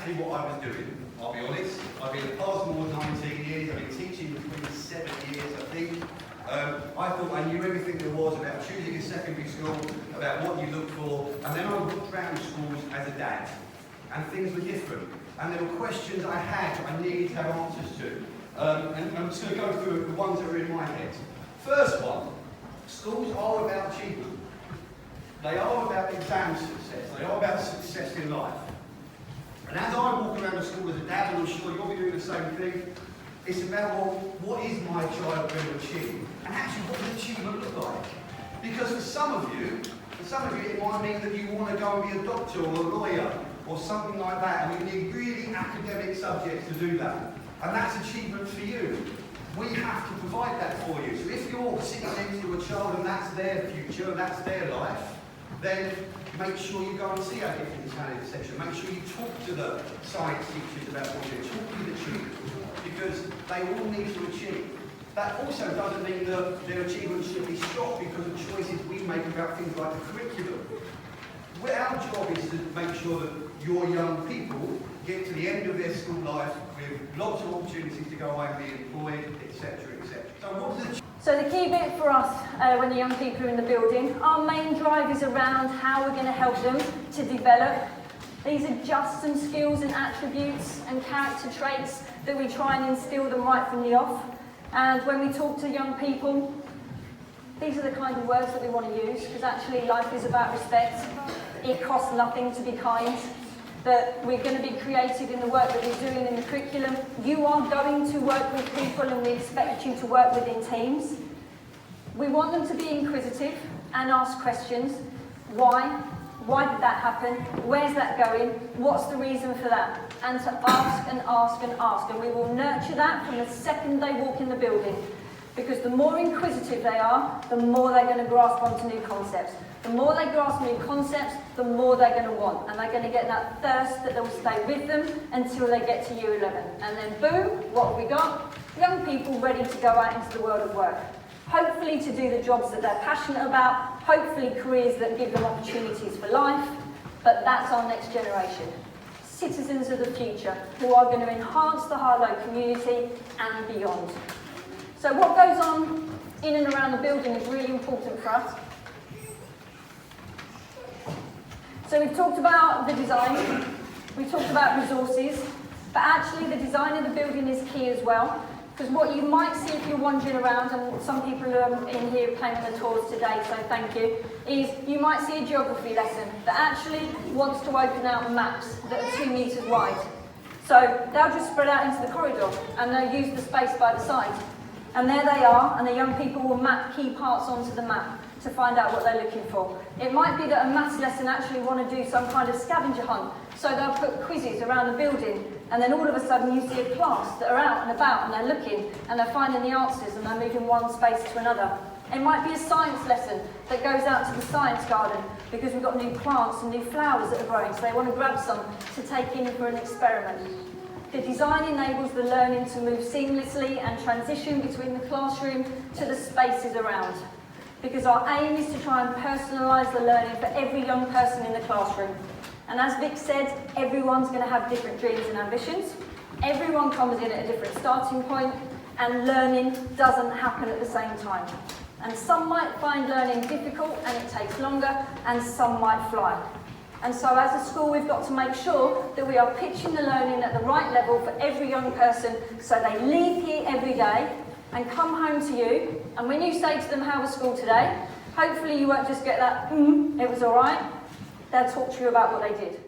exactly what I was doing, I'll be honest. I've been at Passmores 19 years, I've been teaching between 7 years, I think. I thought I knew everything there was about choosing a secondary school, about what you look for, and then I looked around schools as a dad, and things were different. And there were questions I had that I needed to have answers to. And I'm just going to go through the ones that are in my head. First one, schools are about achievement. They are about exam success. They are about success in life. And as I walk around the school as a dad, and I'm sure you'll be doing the same thing, it's about, well, what is my child going to achieve? And actually, what does achievement look like? Because for some of you, it might mean that you want to go and be a doctor or a lawyer or something like that, and you need really academic subjects to do that. And that's achievement for you. We have to provide that for you. So if you're sitting next to a child and that's their future, that's their life, then make sure you go and see our gifted talent section. Make sure you talk to the science teachers about what they're doing. Talk to the tutors, because they all need to achieve. That also doesn't mean that their achievement should be stopped because of choices we make about things like the curriculum. Our job is to make sure that your young people get to the end of their school life with lots of opportunities to go away and be employed, etc., etc. So the key bit for us when the young people are in the building, our main drive is around how we're going to help them to develop. These are just some skills and attributes and character traits that we try and instill them right from the off. And when we talk to young people, these are the kind of words that we want to use, because actually life is about respect. It costs nothing to be kind. That we're going to be creative in the work that we're doing in the curriculum. You are going to work with people and we expect you to work within teams. We want them to be inquisitive and ask questions. Why? Why did that happen? Where's that going? What's the reason for that? And to ask and ask and ask. And we will nurture that from the second they walk in the building. Because the more inquisitive they are, the more they're going to grasp onto new concepts. The more they grasp new concepts, the more they're going to want. And they're going to get that thirst that will stay with them until they get to year 11. And then boom, what have we got? Young people ready to go out into the world of work. Hopefully to do the jobs that they're passionate about. Hopefully careers that give them opportunities for life. But that's our next generation. Citizens of the future who are going to enhance the Harlow community and beyond. So what goes on in and around the building is really important for us. So we've talked about the design, we've talked about resources, but actually the design of the building is key as well, because what you might see if you're wandering around, and some people in here came on the tours today, so thank you, is you might see a geography lesson that actually wants to open out maps that are 2 metres wide. So they'll just spread out into the corridor and they'll use the space by the side. And there they are, and the young people will map key parts onto the map to find out what they're looking for. It might be that a maths lesson actually want to do some kind of scavenger hunt, so they'll put quizzes around the building, and then all of a sudden you see a class that are out and about, and they're looking, and they're finding the answers, and they're moving one space to another. It might be a science lesson that goes out to the science garden, because we've got new plants and new flowers that are growing, so they want to grab some to take in for an experiment. The design enables the learning to move seamlessly and transition between the classroom to the spaces around. Because our aim is to try and personalise the learning for every young person in the classroom. And as Vic said, everyone's going to have different dreams and ambitions. Everyone comes in at a different starting point, and learning doesn't happen at the same time. And some might find learning difficult and it takes longer, and some might fly. And so as a school, we've got to make sure that we are pitching the learning at the right level for every young person, so they leave here every day and come home to you, and when you say to them, how was school today? Hopefully you won't just get that, it was all right. They'll talk to you about what they did.